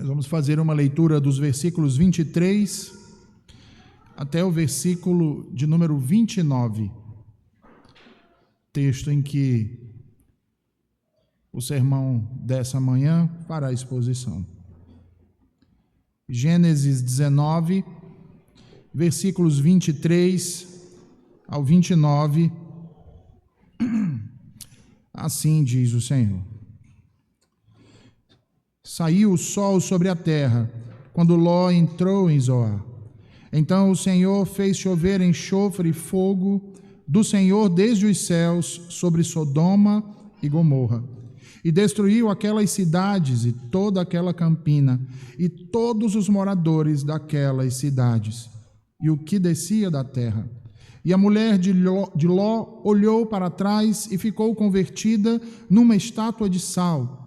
Nós vamos fazer uma leitura dos versículos 23 até o versículo de número 29, texto em que o sermão dessa manhã fará exposição. Gênesis 19, versículos 23 ao 29, assim diz o Senhor. Saiu o sol sobre a terra, quando Ló entrou em Zoar. Então o Senhor fez chover enxofre e fogo do Senhor desde os céus sobre Sodoma e Gomorra, e destruiu aquelas cidades e toda aquela campina, e todos os moradores daquelas cidades, e o que descia da terra. E a mulher de Ló olhou para trás e ficou convertida numa estátua de sal.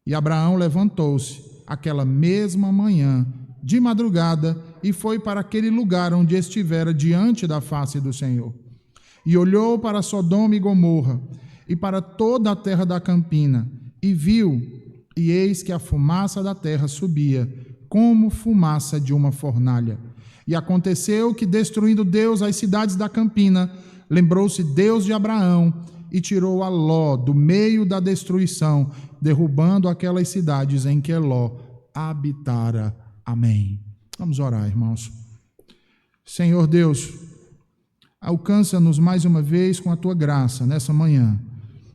E Abraão levantou-se aquela mesma manhã, de madrugada, e foi para aquele lugar onde estivera diante da face do Senhor. E olhou para Sodoma e Gomorra, e para toda a terra da campina, e viu, e eis que a fumaça da terra subia, como fumaça de uma fornalha. E aconteceu que, destruindo Deus as cidades da campina, lembrou-se Deus de Abraão, e tirou a Ló do meio da destruição, derrubando aquelas cidades em que Ló habitara. Amém. Vamos orar, irmãos. Senhor Deus, alcança-nos mais uma vez com a tua graça nessa manhã,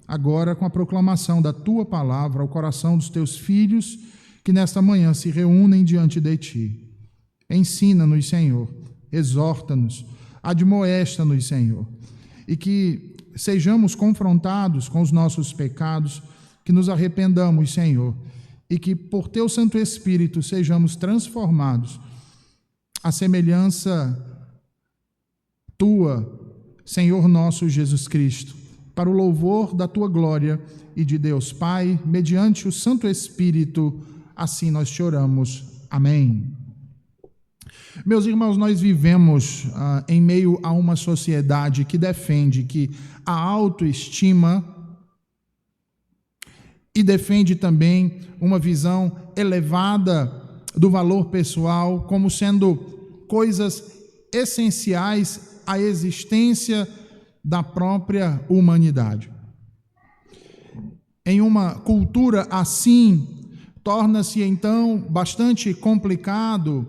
agora com a proclamação da tua palavra ao coração dos teus filhos que nesta manhã se reúnem diante de ti. Ensina-nos, Senhor, exorta-nos, admoesta-nos, Senhor, e que sejamos confrontados com os nossos pecados, que nos arrependamos, Senhor, e que por teu Santo Espírito sejamos transformados à semelhança tua, Senhor nosso Jesus Cristo, para o louvor da tua glória e de Deus Pai, mediante o Santo Espírito, assim nós te oramos. Amém. Meus irmãos, nós vivemos em meio a uma sociedade que defende que a autoestima e defende também uma visão elevada do valor pessoal como sendo coisas essenciais à existência da própria humanidade. Em uma cultura assim, torna-se então bastante complicado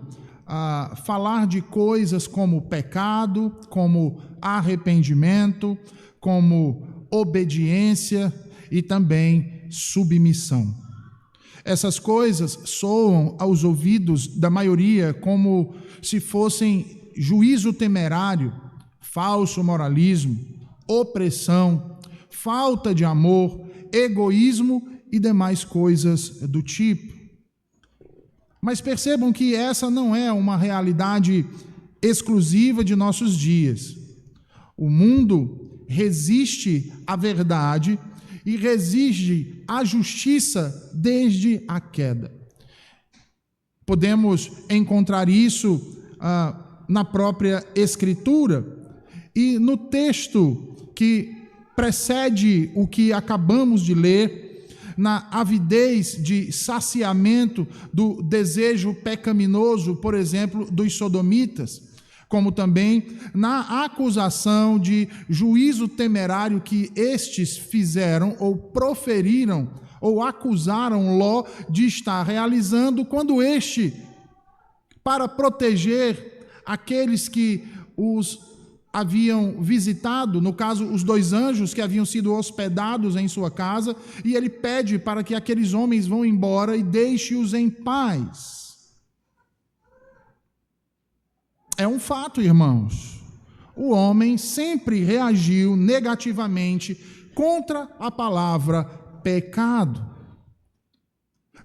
falar de coisas como pecado, como arrependimento, como obediência e também submissão. Essas coisas soam aos ouvidos da maioria como se fossem juízo temerário, falso moralismo, opressão, falta de amor, egoísmo e demais coisas do tipo. Mas percebam que essa não é uma realidade exclusiva de nossos dias. O mundo resiste à verdade e resiste à justiça desde a queda. Podemos encontrar isso na própria Escritura e no texto que precede o que acabamos de ler, na avidez de saciamento do desejo pecaminoso, por exemplo, dos sodomitas, como também na acusação de juízo temerário que estes fizeram ou proferiram ou acusaram Ló de estar realizando quando este, para proteger aqueles que os haviam visitado, no caso, os dois anjos que haviam sido hospedados em sua casa, e ele pede para que aqueles homens vão embora e deixe-os em paz. É um fato, irmãos. O homem sempre reagiu negativamente contra a palavra pecado.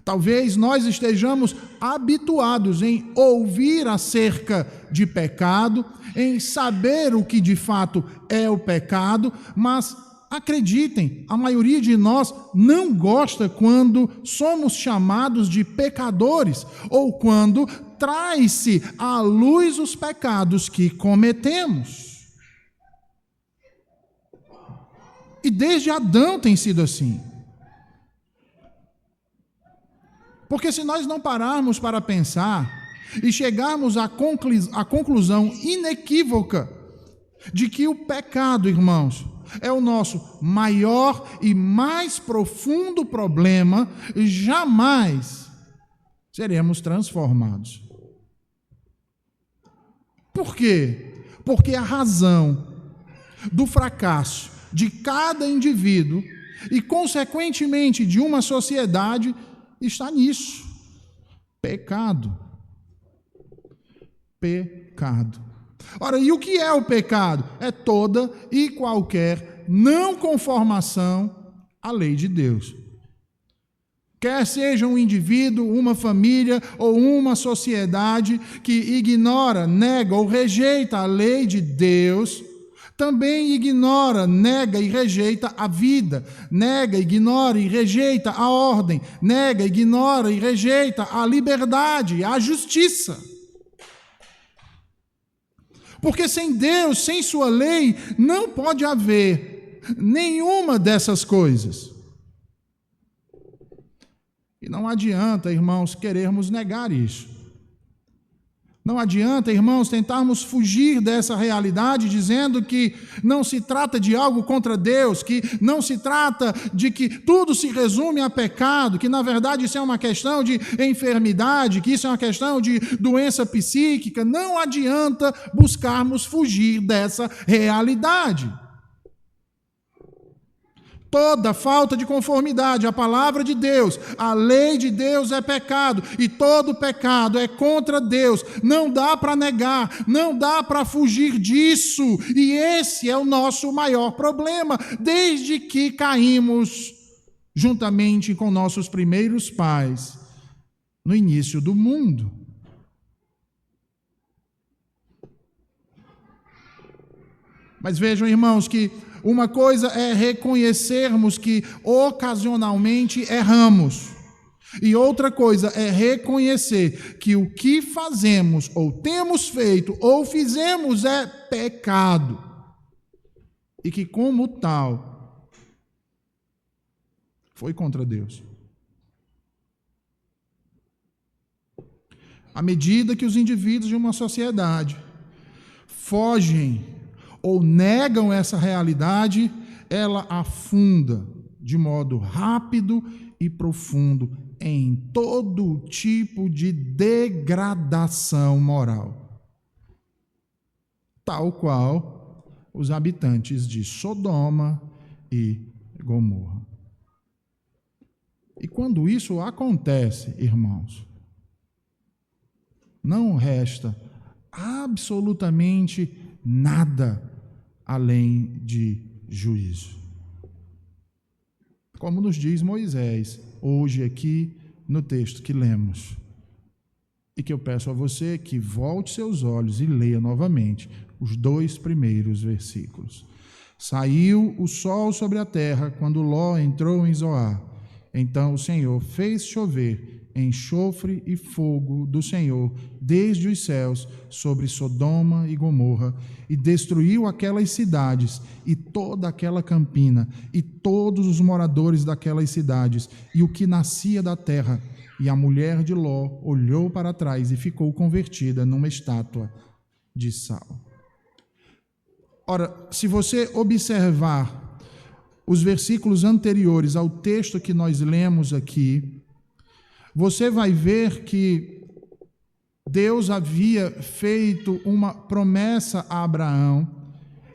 Talvez nós estejamos habituados em ouvir acerca de pecado, em saber o que de fato é o pecado, mas acreditem, a maioria de nós não gosta quando somos chamados de pecadores ou quando traz-se à luz os pecados que cometemos. E desde Adão tem sido assim. Porque se nós não pararmos para pensar e chegarmos à conclusão inequívoca de que o pecado, irmãos, é o nosso maior e mais profundo problema, jamais seremos transformados. Por quê? Porque a razão do fracasso de cada indivíduo e, consequentemente, de uma sociedade está nisso: pecado. Pecado. Ora, e o que é o pecado? É toda e qualquer não conformação à lei de Deus. Quer seja um indivíduo, uma família ou uma sociedade que ignora, nega ou rejeita a lei de Deus, também ignora, nega e rejeita a vida, nega, ignora e rejeita a ordem, nega, ignora e rejeita a liberdade, a justiça. Porque sem Deus, sem sua lei, não pode haver nenhuma dessas coisas. E não adianta, irmãos, querermos negar isso. Não adianta, irmãos, tentarmos fugir dessa realidade dizendo que não se trata de algo contra Deus, que não se trata de que tudo se resume a pecado, que na verdade isso é uma questão de enfermidade, que isso é uma questão de doença psíquica. Não adianta buscarmos fugir dessa realidade. Toda falta de conformidade à palavra de Deus, à lei de Deus é pecado, e todo pecado é contra Deus. Não dá para negar, não dá para fugir disso, e esse é o nosso maior problema, desde que caímos juntamente com nossos primeiros pais no início do mundo. Mas vejam, irmãos, que uma coisa é reconhecermos que ocasionalmente erramos, e outra coisa é reconhecer que o que fazemos, ou temos feito, ou fizemos é pecado, e que como tal foi contra Deus. À medida que os indivíduos de uma sociedade fogem ou negam essa realidade, ela afunda de modo rápido e profundo em todo tipo de degradação moral, tal qual os habitantes de Sodoma e Gomorra. E quando isso acontece, irmãos, não resta absolutamente nada além de juízo. Como nos diz Moisés, hoje aqui no texto que lemos, e que eu peço a você que volte seus olhos e leia novamente os 2 primeiros versículos. Saiu o sol sobre a terra quando Ló entrou em Zoar. Então o Senhor fez chover enxofre e fogo do Senhor desde os céus sobre Sodoma e Gomorra, e destruiu aquelas cidades e toda aquela campina e todos os moradores daquelas cidades e o que nascia da terra. E a mulher de Ló olhou para trás e ficou convertida numa estátua de sal. Ora, se você observar os versículos anteriores ao texto que nós lemos aqui, você vai ver que Deus havia feito uma promessa a Abraão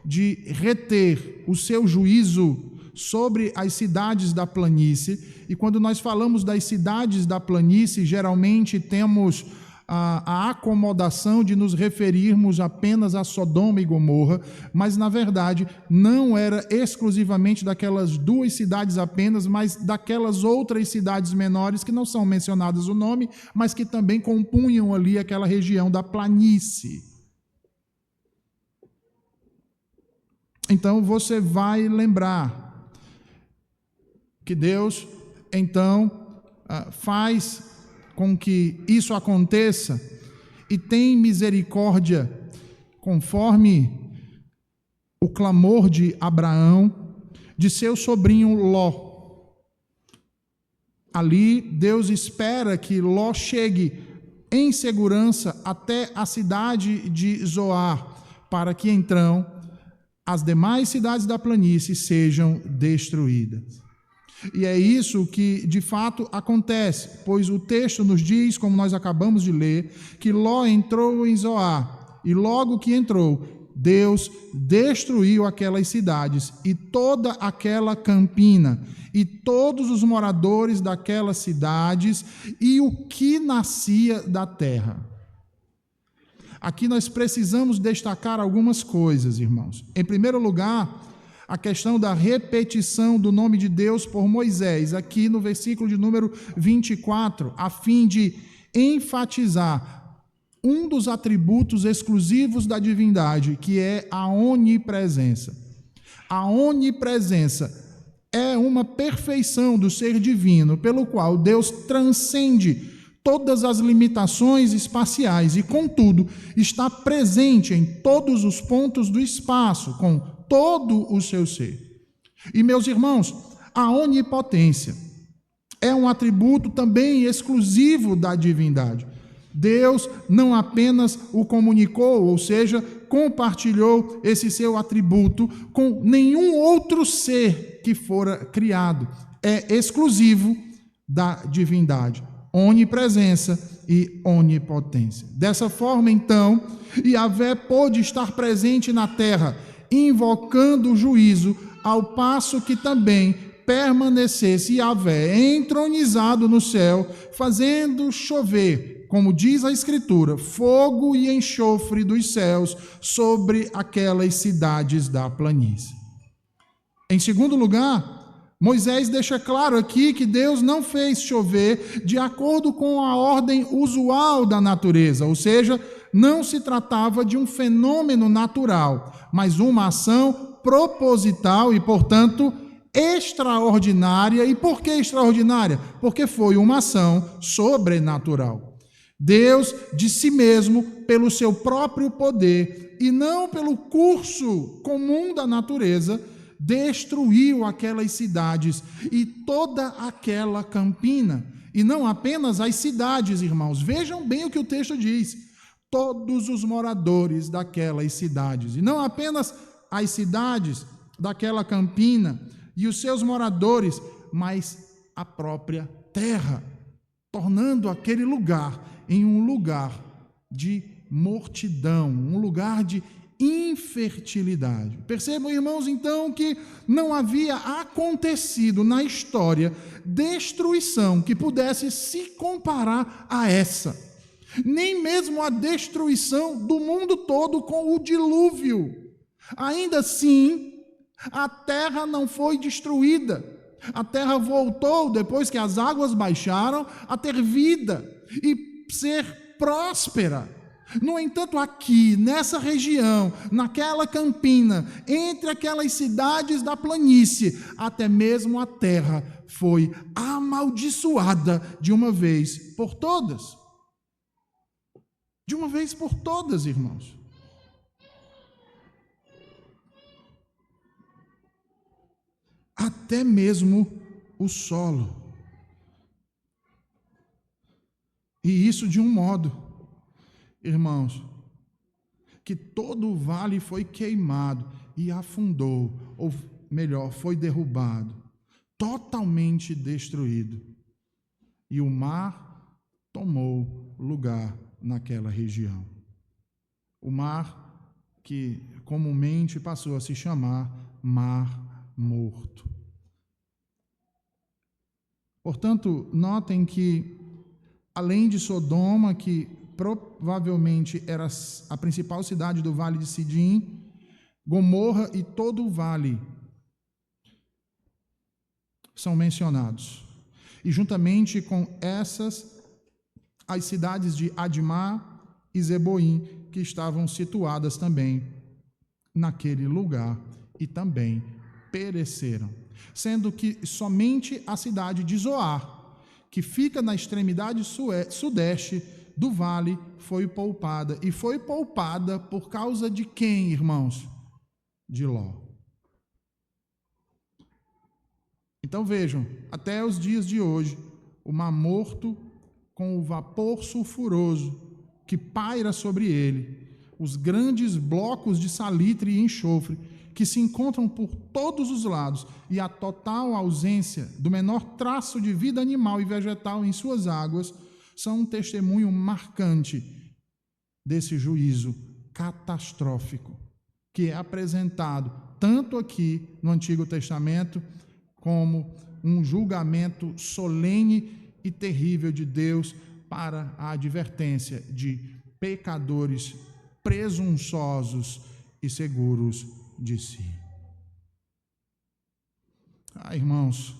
de reter o seu juízo sobre as cidades da planície. E quando nós falamos das cidades da planície, geralmente temos a acomodação de nos referirmos apenas a Sodoma e Gomorra, mas na verdade não era exclusivamente daquelas 2 cidades apenas, mas daquelas outras cidades menores que não são mencionadas o nome, mas que também compunham ali aquela região da planície. Então você vai lembrar que Deus então faz com que isso aconteça e tem misericórdia, conforme o clamor de Abraão, de seu sobrinho Ló. Ali, Deus espera que Ló chegue em segurança até a cidade de Zoar, para que então as demais cidades da planície sejam destruídas. E é isso que de fato acontece, pois o texto nos diz, como nós acabamos de ler, que Ló entrou em Zoar, e logo que entrou, Deus destruiu aquelas cidades e toda aquela campina, e todos os moradores daquelas cidades e o que nascia da terra. Aqui nós precisamos destacar algumas coisas, irmãos. Em primeiro lugar, a questão da repetição do nome de Deus por Moisés, aqui no versículo de número 24, a fim de enfatizar um dos atributos exclusivos da divindade, que é a onipresença. A onipresença é uma perfeição do ser divino, pelo qual Deus transcende todas as limitações espaciais e, contudo, está presente em todos os pontos do espaço, com todo o seu ser. E, meus irmãos, a onipotência é um atributo também exclusivo da divindade. Deus não apenas o comunicou, ou seja, compartilhou esse seu atributo com nenhum outro ser que fora criado. É exclusivo da divindade. Onipresença e onipotência. Dessa forma, então, Yahvé pôde estar presente na terra, invocando o juízo, ao passo que também permanecesse Yahvé entronizado no céu, fazendo chover, como diz a Escritura, fogo e enxofre dos céus sobre aquelas cidades da planície. Em segundo lugar, Moisés deixa claro aqui que Deus não fez chover de acordo com a ordem usual da natureza, ou seja, não se tratava de um fenômeno natural, mas uma ação proposital e, portanto, extraordinária. E por que extraordinária? Porque foi uma ação sobrenatural. Deus, de si mesmo, pelo seu próprio poder e não pelo curso comum da natureza, destruiu aquelas cidades e toda aquela campina. E não apenas as cidades, irmãos. Vejam bem o que o texto diz. Todos os moradores daquelas cidades. E não apenas as cidades daquela campina e os seus moradores, mas a própria terra, tornando aquele lugar em um lugar de mortidão, um lugar de infertilidade. Percebam, irmãos, então, que não havia acontecido na história destruição que pudesse se comparar a essa. Nem mesmo a destruição do mundo todo com o dilúvio. Ainda assim, a terra não foi destruída. A terra voltou, depois que as águas baixaram, a ter vida e ser próspera. No entanto, aqui, nessa região, naquela campina, entre aquelas cidades da planície, até mesmo a terra foi amaldiçoada de uma vez por todas. De uma vez por todas, irmãos. Até mesmo o solo. E isso de um modo, irmãos, que todo o vale foi queimado e afundou, ou melhor, foi derrubado, totalmente destruído. E o mar tomou lugar naquela região. O mar que comumente passou a se chamar Mar Morto. Portanto, notem que, além de Sodoma, que provavelmente era a principal cidade do Vale de Sidim, Gomorra e todo o vale são mencionados. E juntamente com essas, as cidades de Admá e Zeboim, que estavam situadas também naquele lugar e também pereceram. Sendo que somente a cidade de Zoar, que fica na extremidade sudeste do vale, foi poupada. E foi poupada por causa de quem, irmãos? De Ló. Então vejam, até os dias de hoje, o Mar Morto com o vapor sulfuroso que paira sobre ele, os grandes blocos de salitre e enxofre que se encontram por todos os lados e a total ausência do menor traço de vida animal e vegetal em suas águas são um testemunho marcante desse juízo catastrófico que é apresentado tanto aqui no Antigo Testamento como um julgamento solene e terrível de Deus para a advertência de pecadores presunçosos e seguros de si. Irmãos,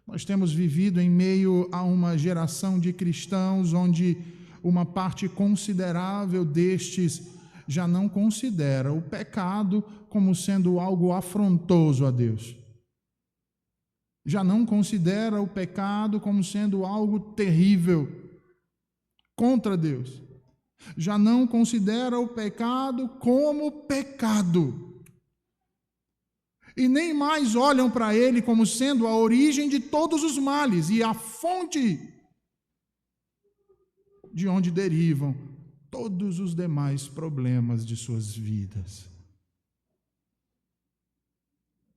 nós temos vivido em meio a uma geração de cristãos onde uma parte considerável destes já não considera o pecado como sendo algo afrontoso a Deus. Já não considera o pecado como sendo algo terrível contra Deus. Já não considera o pecado como pecado. E nem mais olham para ele como sendo a origem de todos os males e a fonte de onde derivam todos os demais problemas de suas vidas.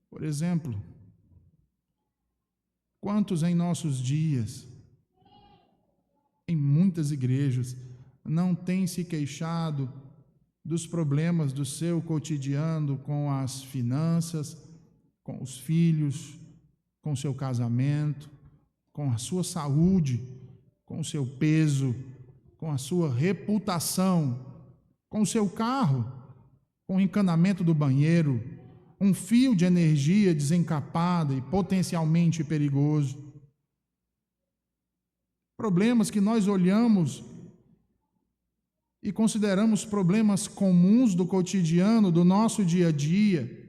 Por exemplo, quantos em nossos dias, em muitas igrejas, não têm se queixado dos problemas do seu cotidiano com as finanças, com os filhos, com o seu casamento, com a sua saúde, com o seu peso, com a sua reputação, com o seu carro, com o encanamento do banheiro, um fio de energia desencapada e potencialmente perigoso. Problemas que nós olhamos e consideramos problemas comuns do cotidiano, do nosso dia a dia,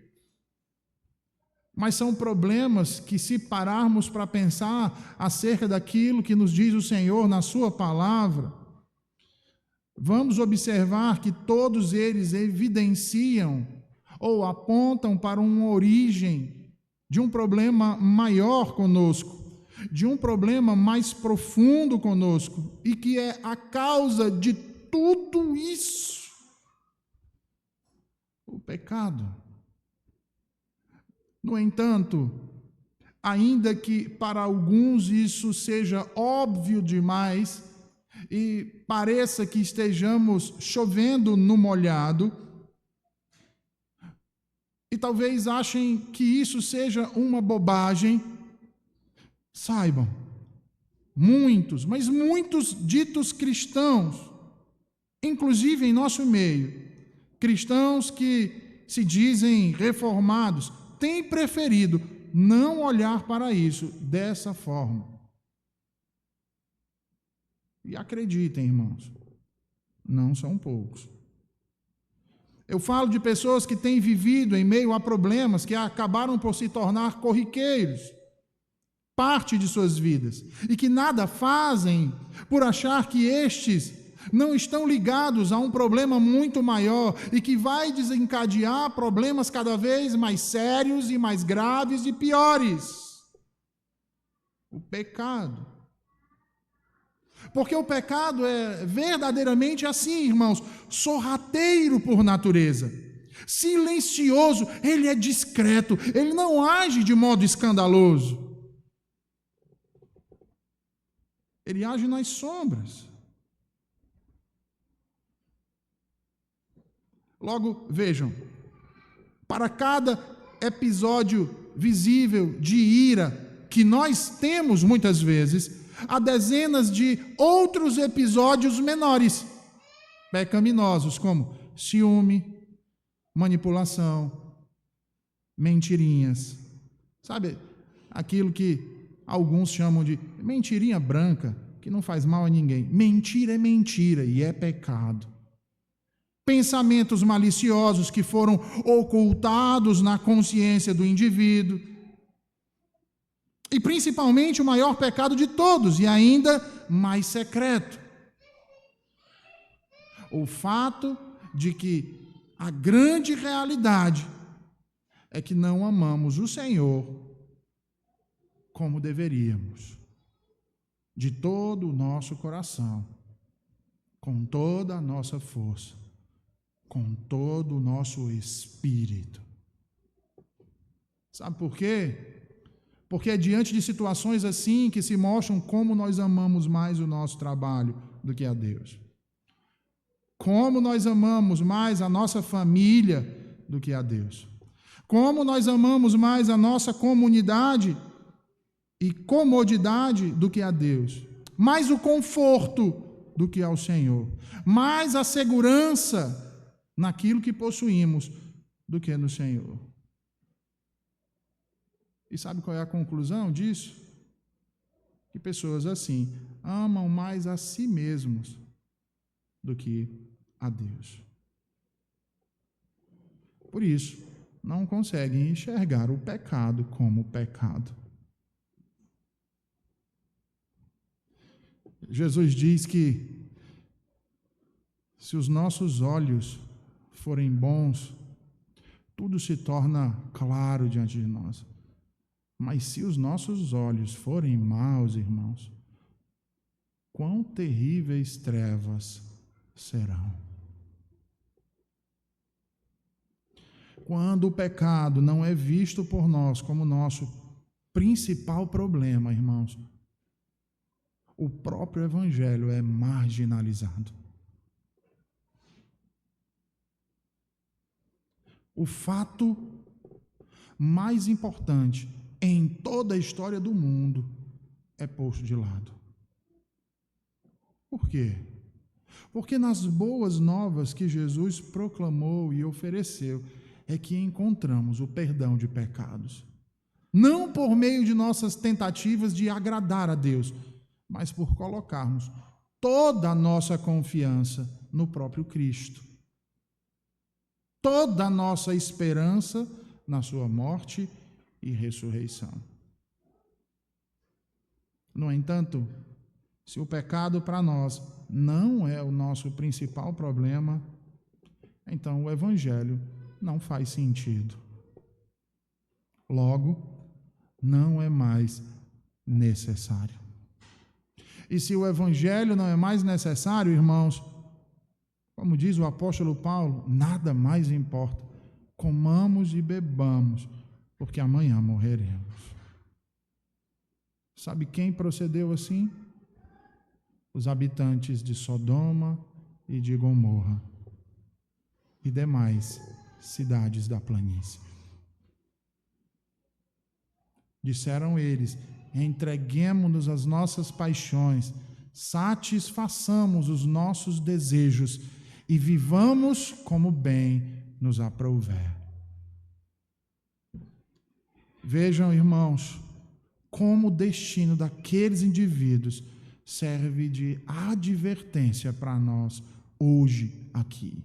mas são problemas que, se pararmos para pensar acerca daquilo que nos diz o Senhor na sua palavra, vamos observar que todos eles evidenciam ou apontam para uma origem de um problema maior conosco, de um problema mais profundo conosco, e que é a causa de tudo isso: o pecado. No entanto, ainda que para alguns isso seja óbvio demais e pareça que estejamos chovendo no molhado, e talvez achem que isso seja uma bobagem, saibam, muitos, mas muitos ditos cristãos, inclusive em nosso meio, cristãos que se dizem reformados, têm preferido não olhar para isso dessa forma. E acreditem, irmãos, não são poucos. Eu falo de pessoas que têm vivido em meio a problemas que acabaram por se tornar corriqueiros, parte de suas vidas, e que nada fazem por achar que estes não estão ligados a um problema muito maior e que vai desencadear problemas cada vez mais sérios e mais graves e piores: o pecado. Porque o pecado é verdadeiramente assim, irmãos, sorrateiro por natureza, silencioso, ele é discreto, ele não age de modo escandaloso, ele age nas sombras. Logo, vejam, para cada episódio visível de ira que nós temos muitas vezes, há dezenas de outros episódios menores, pecaminosos, como ciúme, manipulação, mentirinhas. Sabe, aquilo que alguns chamam de mentirinha branca, que não faz mal a ninguém. Mentira é mentira e é pecado. Pensamentos maliciosos que foram ocultados na consciência do indivíduo. E principalmente o maior pecado de todos, e ainda mais secreto: o fato de que a grande realidade é que não amamos o Senhor como deveríamos. de todo o nosso coração, com toda a nossa força, com todo o nosso espírito. Sabe por quê? Porque é diante de situações assim que se mostram como nós amamos mais o nosso trabalho do que a Deus. Como nós amamos mais a nossa família do que a Deus. Como nós amamos mais a nossa comunidade e comodidade do que a Deus. Mais o conforto do que ao Senhor. Mais a segurança naquilo que possuímos do que no Senhor. E sabe qual é a conclusão disso? Que pessoas assim amam mais a si mesmos do que a Deus. Por isso, não conseguem enxergar o pecado como pecado. Jesus diz que se os nossos olhos forem bons, tudo se torna claro diante de nós. Mas se os nossos olhos forem maus, irmãos, quão terríveis trevas serão. Quando o pecado não é visto por nós como nosso principal problema, irmãos, o próprio Evangelho é marginalizado. O fato mais importante em toda a história do mundo é posto de lado. Por quê? Porque nas boas novas que Jesus proclamou e ofereceu é que encontramos o perdão de pecados. Não por meio de nossas tentativas de agradar a Deus, mas por colocarmos toda a nossa confiança no próprio Cristo. Toda a nossa esperança na sua morte e ressurreição. No entanto, se o pecado para nós não é o nosso principal problema, então o Evangelho não faz sentido. Logo, não é mais necessário. E se o Evangelho não é mais necessário, irmãos, como diz o apóstolo Paulo, nada mais importa. Comamos e bebamos, porque amanhã morreremos. Sabe quem procedeu assim? Os habitantes de Sodoma e de Gomorra e demais cidades da planície. Disseram eles: entreguemo-nos às nossas paixões, satisfaçamos os nossos desejos e vivamos como bem nos aprouver. Vejam, irmãos, como o destino daqueles indivíduos serve de advertência para nós hoje aqui.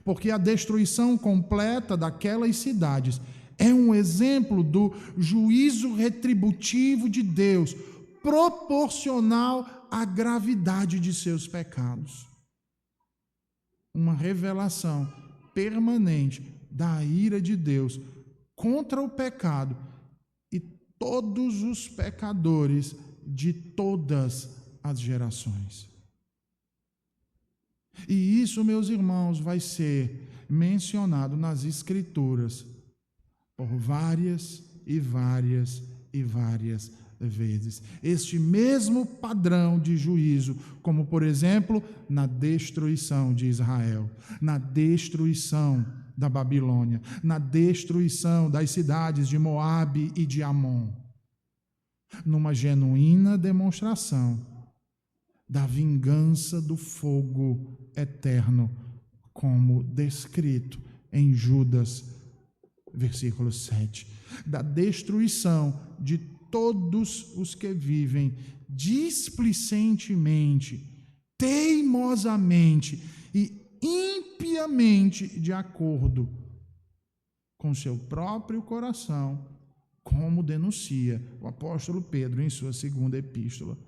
Porque a destruição completa daquelas cidades é um exemplo do juízo retributivo de Deus, proporcional à gravidade de seus pecados. Uma revelação permanente da ira de Deus contra o pecado e todos os pecadores de todas as gerações. E isso, meus irmãos, vai ser mencionado nas Escrituras por várias e várias e várias vezes. Este mesmo padrão de juízo, como por exemplo, na destruição de Israel, na destruição da Babilônia, na destruição das cidades de Moabe e de Amon, numa genuína demonstração da vingança do fogo eterno, como descrito em Judas, versículo 7, da destruição de todos os que vivem displicentemente, teimosamente e impiamente de acordo com seu próprio coração, como denuncia o apóstolo Pedro em sua segunda epístola,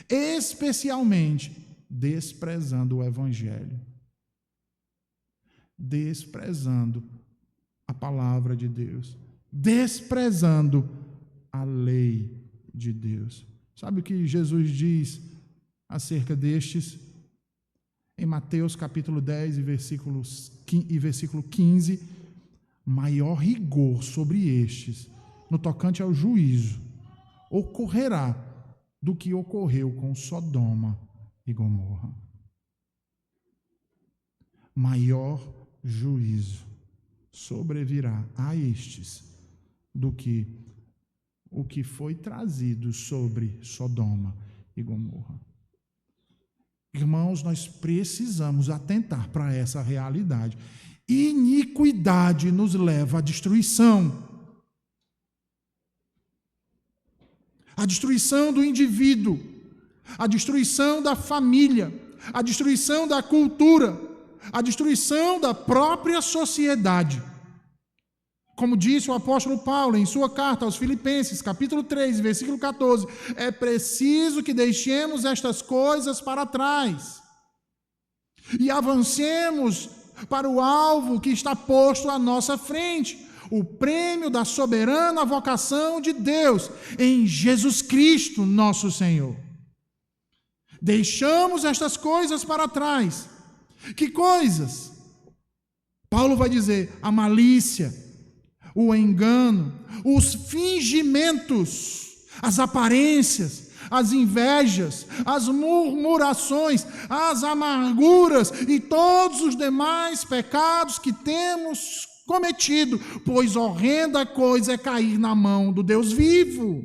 especialmente desprezando o Evangelho, desprezando a palavra de Deus, desprezando a lei de Deus. Sabe o que Jesus diz acerca destes? Em Mateus capítulo 10 e versículo 15, maior rigor sobre estes, no tocante ao juízo, ocorrerá do que ocorreu com Sodoma e Gomorra. Maior juízo sobrevirá a estes do que o que foi trazido sobre Sodoma e Gomorra. Irmãos, nós precisamos atentar para essa realidade. Iniquidade nos leva à destruição. A destruição do indivíduo, a destruição da família, a destruição da cultura, a destruição da própria sociedade. Como disse o apóstolo Paulo em sua carta aos Filipenses, capítulo 3, versículo 14, é preciso que deixemos estas coisas para trás e avancemos para o alvo que está posto à nossa frente, o prêmio da soberana vocação de Deus em Jesus Cristo, nosso Senhor. Deixamos estas coisas para trás. Que coisas? Paulo vai dizer: a malícia, o engano, os fingimentos, as aparências, as invejas, as murmurações, as amarguras e todos os demais pecados que temos cometido, pois horrenda coisa é cair na mão do Deus vivo.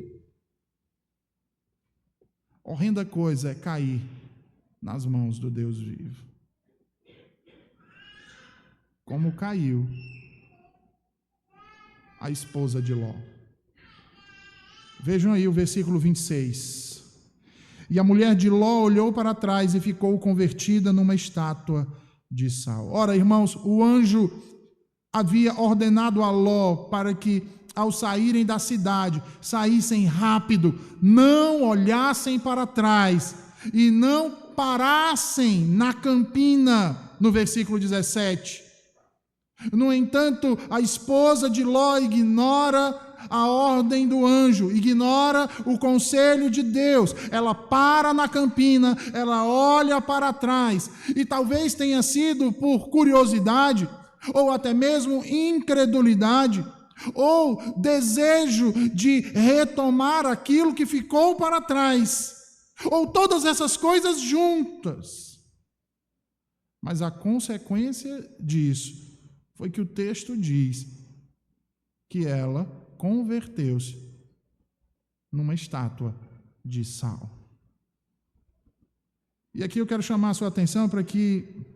Horrenda coisa é cair nas mãos do Deus vivo. Como caiu a esposa de Ló. Vejam aí o versículo 26. E a mulher de Ló olhou para trás e ficou convertida numa estátua de sal. Ora, irmãos, o anjo havia ordenado a Ló para que, ao saírem da cidade, saíssem rápido, não olhassem para trás e não parassem na campina, no versículo 17. No entanto, a esposa de Ló ignora a ordem do anjo, ignora o conselho de Deus. Ela para na campina, ela olha para trás, e talvez tenha sido por curiosidade, ou até mesmo incredulidade, ou desejo de retomar aquilo que ficou para trás, ou todas essas coisas juntas. Mas a consequência disso foi que o texto diz que ela converteu-se numa estátua de sal. E aqui eu quero chamar a sua atenção para que,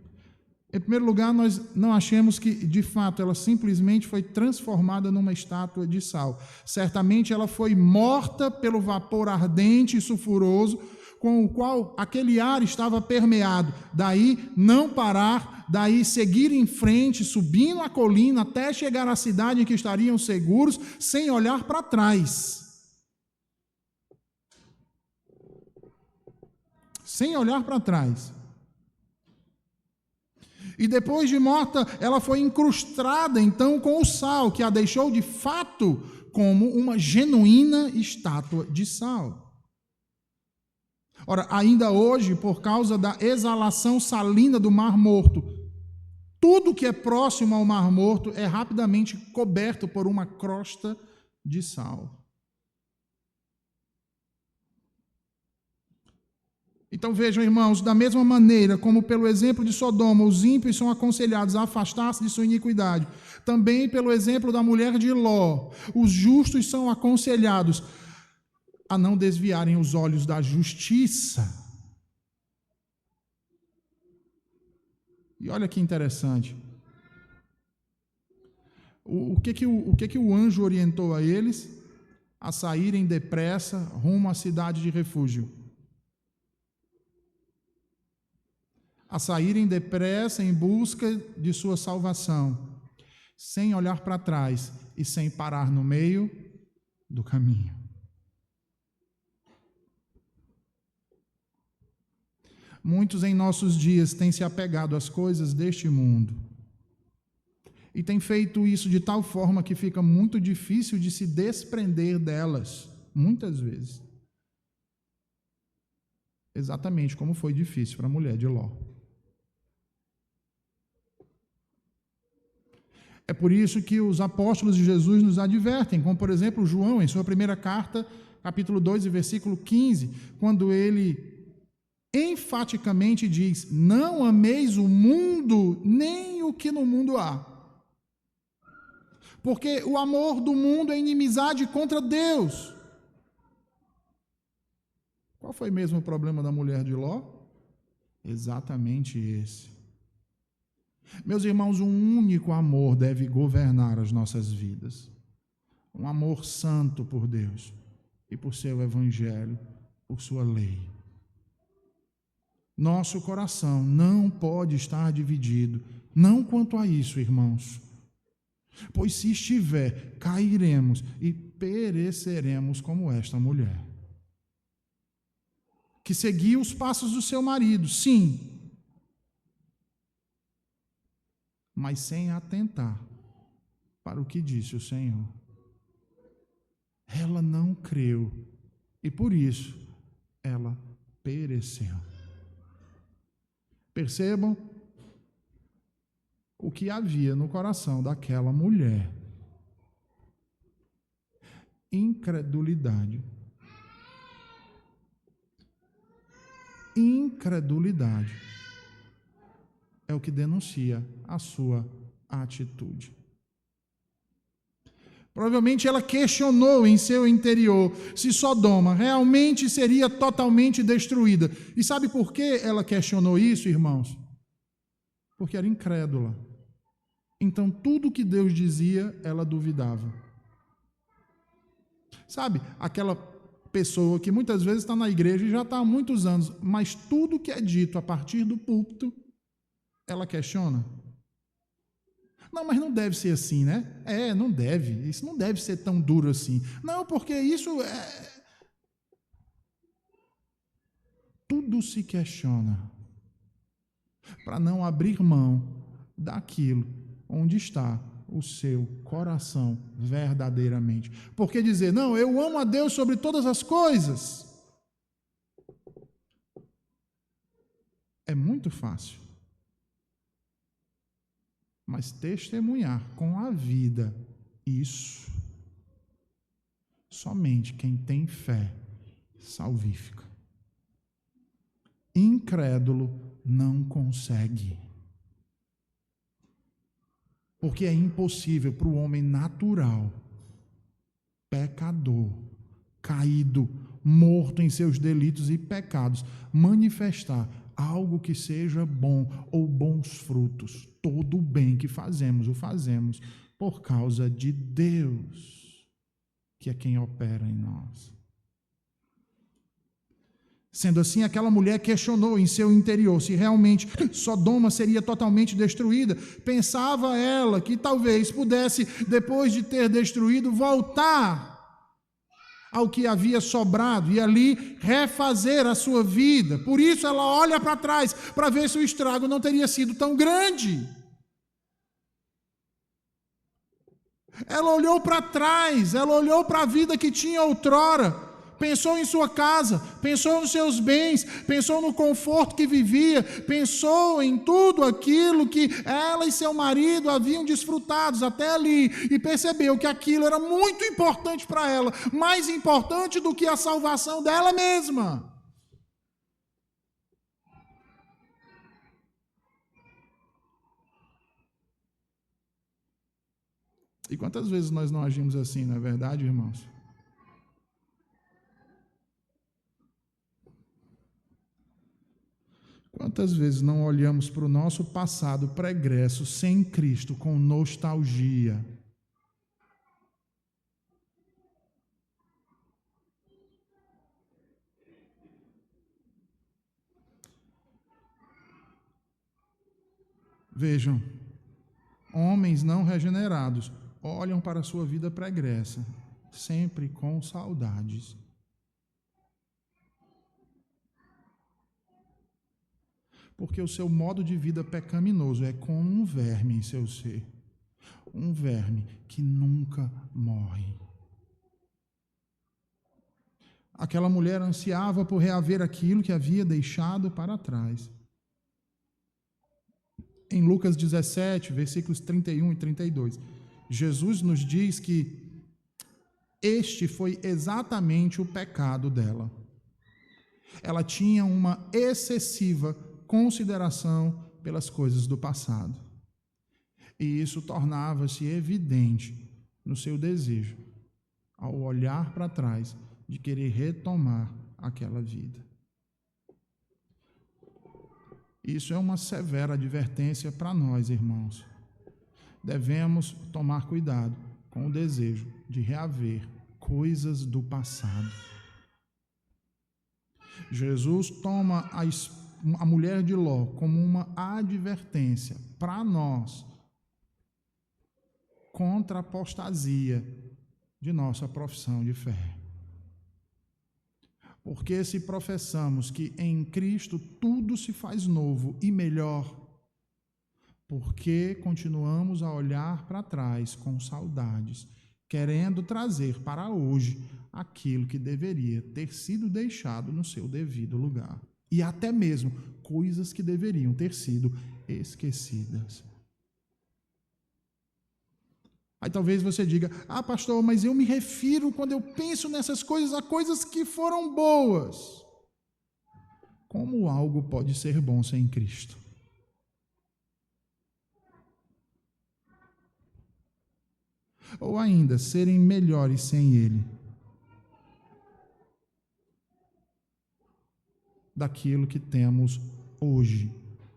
em primeiro lugar, nós não achemos que, de fato, ela simplesmente foi transformada numa estátua de sal. Certamente ela foi morta pelo vapor ardente e sulfuroso com o qual aquele ar estava permeado. Daí não parar, daí seguir em frente, subindo a colina até chegar à cidade em que estariam seguros, sem olhar para trás. Sem olhar para trás. E depois de morta, ela foi incrustada então com o sal, que a deixou de fato como uma genuína estátua de sal. Ora, ainda hoje, por causa da exalação salina do Mar Morto, tudo que é próximo ao Mar Morto é rapidamente coberto por uma crosta de sal. Então vejam, irmãos, da mesma maneira como pelo exemplo de Sodoma, os ímpios são aconselhados a afastar-se de sua iniquidade, também pelo exemplo da mulher de Ló, os justos são aconselhados a não desviarem os olhos da justiça. E olha que interessante. O que o anjo orientou a eles? A saírem depressa rumo à cidade de refúgio. A saírem depressa em busca de sua salvação, sem olhar para trás e sem parar no meio do caminho. Muitos em nossos dias têm se apegado às coisas deste mundo e têm feito isso de tal forma que fica muito difícil de se desprender delas, muitas vezes. exatamente como foi difícil para a mulher de Ló. É por isso que os apóstolos de Jesus nos advertem, como por exemplo João, em sua primeira carta, capítulo 2, versículo 15, quando ele enfaticamente diz: não ameis o mundo, nem o que no mundo há. Porque o amor do mundo é inimizade contra Deus. Qual foi mesmo o problema da mulher de Ló? Exatamente esse. Meus irmãos, um único amor deve governar as nossas vidas. Um amor santo por Deus e por seu evangelho, por sua lei. Nosso coração não pode estar dividido, não quanto a isso, irmãos. Pois se estiver, cairemos e pereceremos como esta mulher. Que seguiu os passos do seu marido, sim, mas sem atentar para o que disse o Senhor. Ela não creu e por isso ela pereceu. Percebam o que havia no coração daquela mulher. Incredulidade. Incredulidade é o que denuncia a sua atitude. Provavelmente ela questionou em seu interior se Sodoma realmente seria totalmente destruída. E sabe por que ela questionou isso, irmãos? Porque era incrédula. Então tudo que Deus dizia, ela duvidava. Sabe, aquela pessoa que muitas vezes está na igreja e já está há muitos anos, mas tudo que é dito a partir do púlpito, ela questiona. Não, mas não deve ser assim, né? Não deve. Isso não deve ser tão duro assim. Não, porque isso é... Tudo se questiona para não abrir mão daquilo onde está o seu coração verdadeiramente. Porque dizer, não, eu amo a Deus sobre todas as coisas, é muito fácil. Mas testemunhar com a vida, isso, somente quem tem fé salvífica. Incrédulo não consegue. Porque é impossível para o homem natural, pecador, caído, morto em seus delitos e pecados, manifestar algo que seja bom ou bons frutos. Todo o bem que fazemos, o fazemos por causa de Deus, que é quem opera em nós. Sendo assim, aquela mulher questionou em seu interior se realmente Sodoma seria totalmente destruída. Pensava ela que talvez pudesse, depois de ter destruído, voltar ao que havia sobrado e ali refazer a sua vida. Por isso ela olha para trás para ver se o estrago não teria sido tão grande. Ela olhou para trás, ela olhou para a vida que tinha outrora. Pensou em sua casa, pensou nos seus bens, pensou no conforto que vivia, pensou em tudo aquilo que ela e seu marido haviam desfrutado até ali e percebeu que aquilo era muito importante para ela, mais importante do que a salvação dela mesma. E quantas vezes nós não agimos assim, não é verdade, irmãos? Quantas vezes não olhamos para o nosso passado pregresso sem Cristo com nostalgia? Vejam, homens não regenerados olham para a sua vida pregressa, sempre com saudades. Porque o seu modo de vida pecaminoso é como um verme em seu ser. Um verme que nunca morre. aquela mulher ansiava por reaver aquilo que havia deixado para trás. Em Lucas 17, versículos 31 e 32, Jesus nos diz que este foi exatamente o pecado dela. Ela tinha uma excessiva consideração pelas coisas do passado. E isso tornava-se evidente no seu desejo, ao olhar para trás, de querer retomar aquela vida. Isso é uma severa advertência para nós, irmãos. Devemos tomar cuidado com o desejo de reaver coisas do passado. Jesus toma a mulher de Ló como uma advertência para nós contra a apostasia de nossa profissão de fé. Porque se professamos que em Cristo tudo se faz novo e melhor, porque continuamos a olhar para trás com saudades, querendo trazer para hoje aquilo que deveria ter sido deixado no seu devido lugar. E até mesmo coisas que deveriam ter sido esquecidas. Aí talvez você diga, pastor, mas eu me refiro, quando eu penso nessas coisas, a coisas que foram boas. Como algo pode ser bom sem Cristo? Ou ainda, serem melhores sem Ele? Daquilo que temos hoje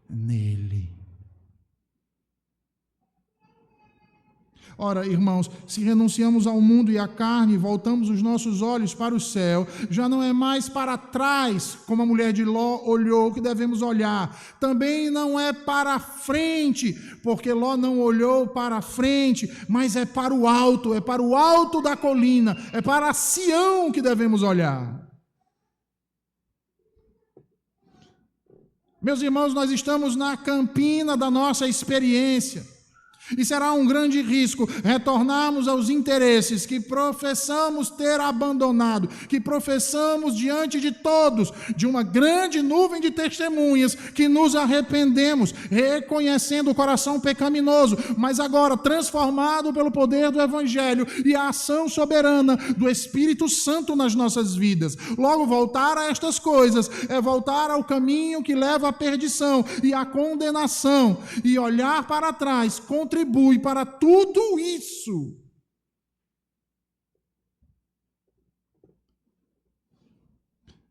nele. Ora, irmãos, se renunciamos ao mundo e à carne e voltamos os nossos olhos para o céu, já não é mais para trás, como a mulher de Ló olhou, que devemos olhar. Também não é para frente, porque Ló não olhou para frente, mas é para o alto da colina, é para Sião que devemos olhar. Meus irmãos, nós estamos na campina da nossa experiência. E será um grande risco retornarmos aos interesses que professamos ter abandonado, que professamos diante de todos, de uma grande nuvem de testemunhas, que nos arrependemos, reconhecendo o coração pecaminoso, mas agora transformado pelo poder do Evangelho e a ação soberana do Espírito Santo nas nossas vidas. Logo, voltar a estas coisas é voltar ao caminho que leva à perdição e à condenação, e olhar para trás contribui para tudo isso.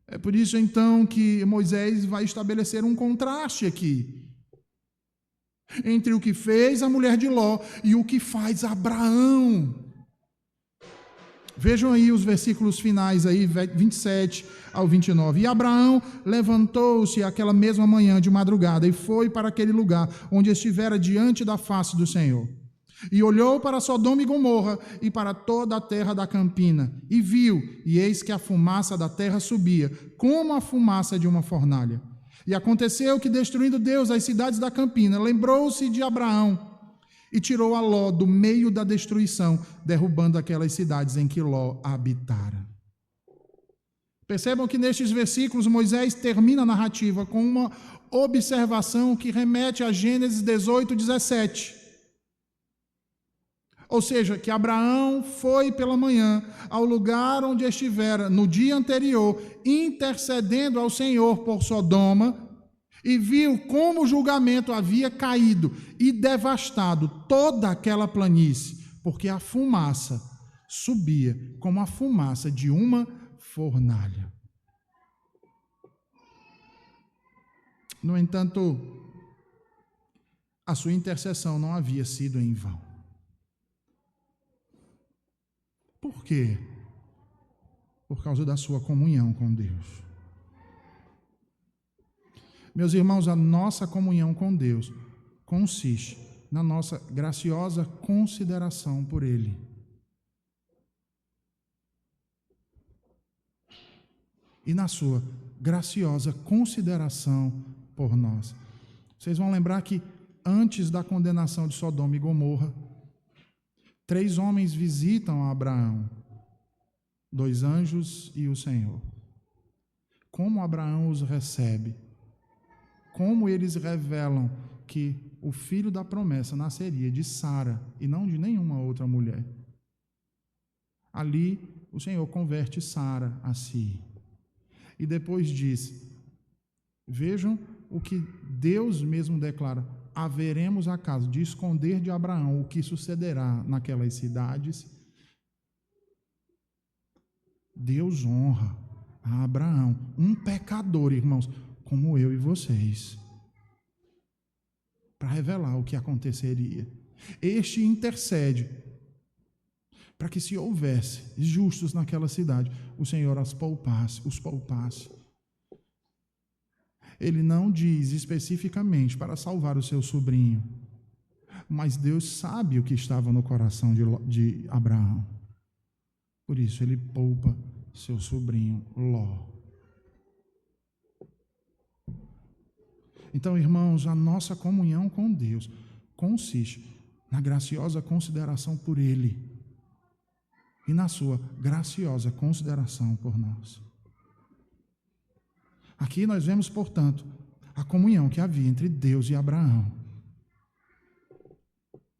É por isso então que Moisés vai estabelecer um contraste aqui entre o que fez a mulher de Ló e o que faz Abraão. Vejam aí os versículos finais aí, 27 ao 29. E Abraão levantou-se aquela mesma manhã de madrugada e foi para aquele lugar onde estivera diante da face do Senhor. E olhou para Sodoma e Gomorra e para toda a terra da campina e viu, e eis que a fumaça da terra subia, como a fumaça de uma fornalha. E aconteceu que, destruindo Deus as cidades da campina, lembrou-se de Abraão e tirou a Ló do meio da destruição, derrubando aquelas cidades em que Ló habitara. Percebam que nestes versículos Moisés termina a narrativa com uma observação que remete a Gênesis 18, 17. Ou seja, que Abraão foi pela manhã ao lugar onde estivera no dia anterior, intercedendo ao Senhor por Sodoma, e viu como o julgamento havia caído e devastado toda aquela planície, porque a fumaça subia como a fumaça de uma fornalha. No entanto, a sua intercessão não havia sido em vão. Por quê? Por causa da sua comunhão com Deus. Meus irmãos, a nossa comunhão com Deus consiste na nossa graciosa consideração por Ele. E na sua graciosa consideração por nós. Vocês vão lembrar que antes da condenação de Sodoma e Gomorra, 3 homens visitam Abraão, 2 anjos e o Senhor. Como Abraão os recebe, como eles revelam que o filho da promessa nasceria de Sara e não de nenhuma outra mulher. Ali o Senhor converte Sara a si. E depois diz, vejam o que Deus mesmo declara: haveremos acaso de esconder de Abraão o que sucederá naquelas cidades? Deus honra a Abraão, um pecador, irmãos, como eu e vocês, para revelar o que aconteceria. Este intercede para que, se houvesse justos naquela cidade, o Senhor os poupasse. Ele não diz especificamente para salvar o seu sobrinho, mas Deus sabe o que estava no coração de Abraão. Por isso ele poupa seu sobrinho Ló. Então, irmãos, a nossa comunhão com Deus consiste na graciosa consideração por Ele e na sua graciosa consideração por nós. Aqui nós vemos, portanto, a comunhão que havia entre Deus e Abraão.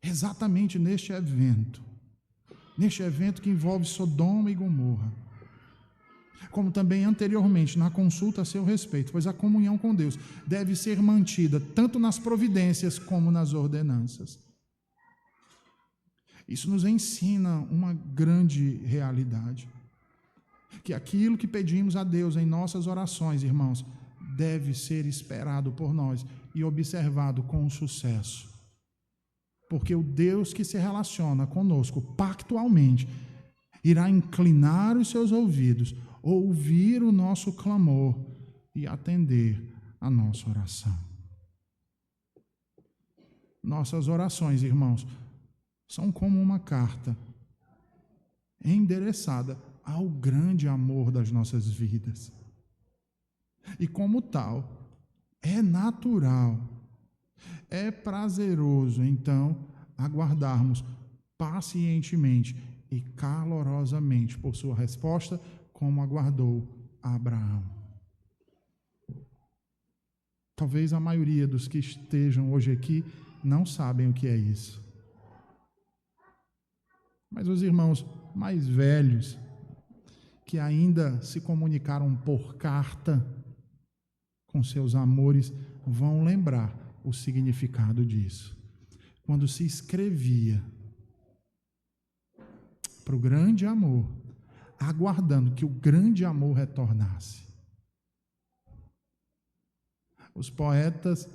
Exatamente neste evento que envolve Sodoma e Gomorra, como também anteriormente na consulta a seu respeito, pois a comunhão com Deus deve ser mantida tanto nas providências como nas ordenanças. Isso nos ensina uma grande realidade, que aquilo que pedimos a Deus em nossas orações, irmãos, deve ser esperado por nós e observado com sucesso. Porque o Deus que se relaciona conosco pactualmente irá inclinar os seus ouvidos, ouvir o nosso clamor e atender a nossa oração. Nossas orações, irmãos, são como uma carta endereçada ao grande amor das nossas vidas. E como tal, é natural, é prazeroso, então, aguardarmos pacientemente e calorosamente por sua resposta, como aguardou Abraão. Talvez a maioria dos que estejam hoje aqui não sabem o que é isso. Mas os irmãos mais velhos, que ainda se comunicaram por carta com seus amores, vão lembrar o significado disso. Quando se escrevia para o grande amor, aguardando que o grande amor retornasse. Os poetas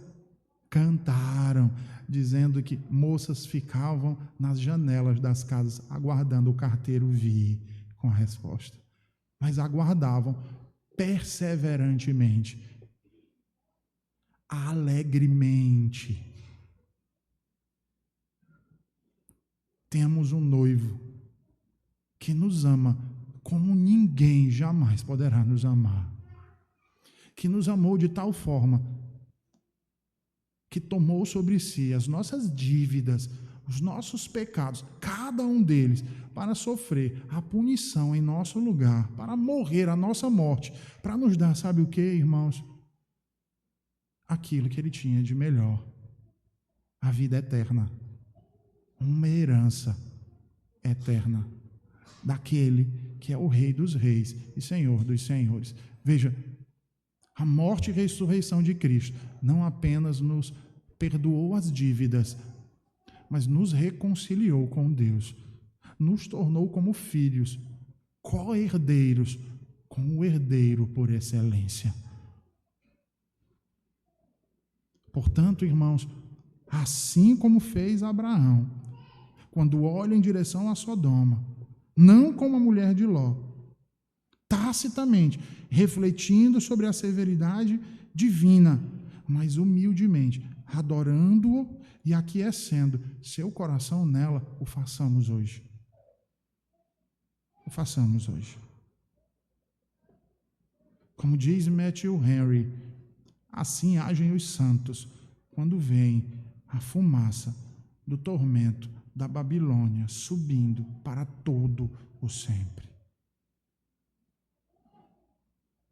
cantaram, dizendo que moças ficavam nas janelas das casas, aguardando o carteiro vir com a resposta. Mas aguardavam perseverantemente, alegremente. Temos um noivo que nos ama como ninguém jamais poderá nos amar, que nos amou de tal forma que tomou sobre si as nossas dívidas, os nossos pecados, cada um deles, para sofrer a punição em nosso lugar, para morrer a nossa morte, para nos dar, sabe o que, irmãos? Aquilo que ele tinha de melhor, a vida eterna, uma herança eterna, daquele que é o Rei dos Reis e Senhor dos Senhores. Veja, a morte e ressurreição de Cristo não apenas nos perdoou as dívidas, mas nos reconciliou com Deus, nos tornou como filhos, co-herdeiros com o herdeiro por excelência. Portanto, irmãos, assim como fez Abraão, quando olha em direção a Sodoma, não como a mulher de Ló, tacitamente, refletindo sobre a severidade divina, mas humildemente, adorando-o e aquecendo seu coração nela, o façamos hoje. O façamos hoje. Como diz Matthew Henry, assim agem os santos quando veem a fumaça do tormento da Babilônia subindo para todo o sempre.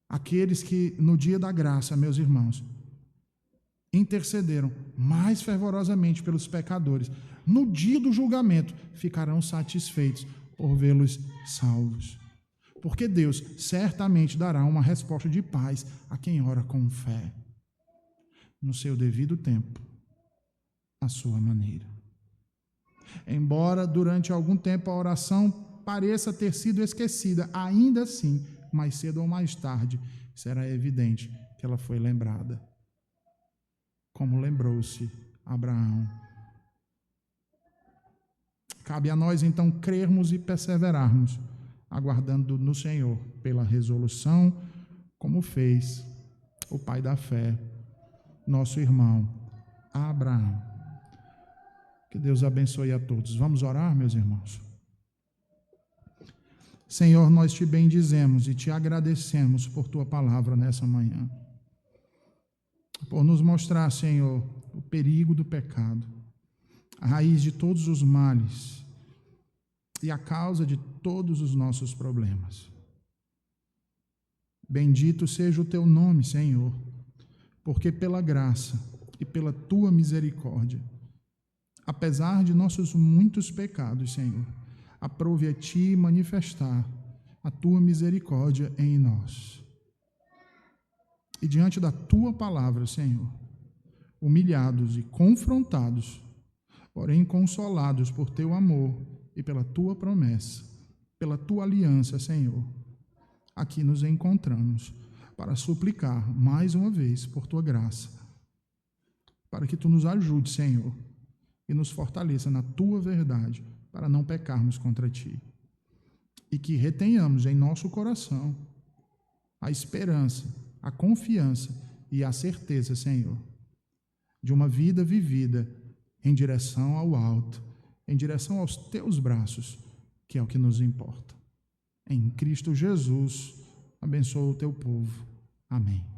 aqueles que no dia da graça, meus irmãos, intercederam mais fervorosamente pelos pecadores, no dia do julgamento, ficarão satisfeitos por vê-los salvos. Porque Deus certamente dará uma resposta de paz a quem ora com fé, no seu devido tempo, à sua maneira. Embora durante algum tempo a oração pareça ter sido esquecida, ainda assim, mais cedo ou mais tarde, será evidente que ela foi lembrada, como lembrou-se Abraão. Cabe a nós, então, crermos e perseverarmos, aguardando no Senhor pela resolução, como fez o pai da fé, nosso irmão Abraão. Que Deus abençoe a todos. Vamos orar, meus irmãos? Senhor, nós te bendizemos e te agradecemos por tua palavra nessa manhã, por nos mostrar, Senhor, o perigo do pecado, a raiz de todos os males e a causa de todos os nossos problemas. Bendito seja o teu nome, Senhor, porque pela graça e pela tua misericórdia, apesar de nossos muitos pecados, Senhor, aprove a ti manifestar a tua misericórdia em nós. E diante da tua palavra, Senhor, humilhados e confrontados, porém consolados por teu amor e pela tua promessa, pela tua aliança, Senhor, aqui nos encontramos para suplicar mais uma vez por tua graça, para que tu nos ajude, Senhor, e nos fortaleça na tua verdade, para não pecarmos contra ti. E que retenhamos em nosso coração a esperança, a confiança e a certeza, Senhor, de uma vida vivida em direção ao alto, em direção aos teus braços, que é o que nos importa. Em Cristo Jesus, abençoa o teu povo. Amém.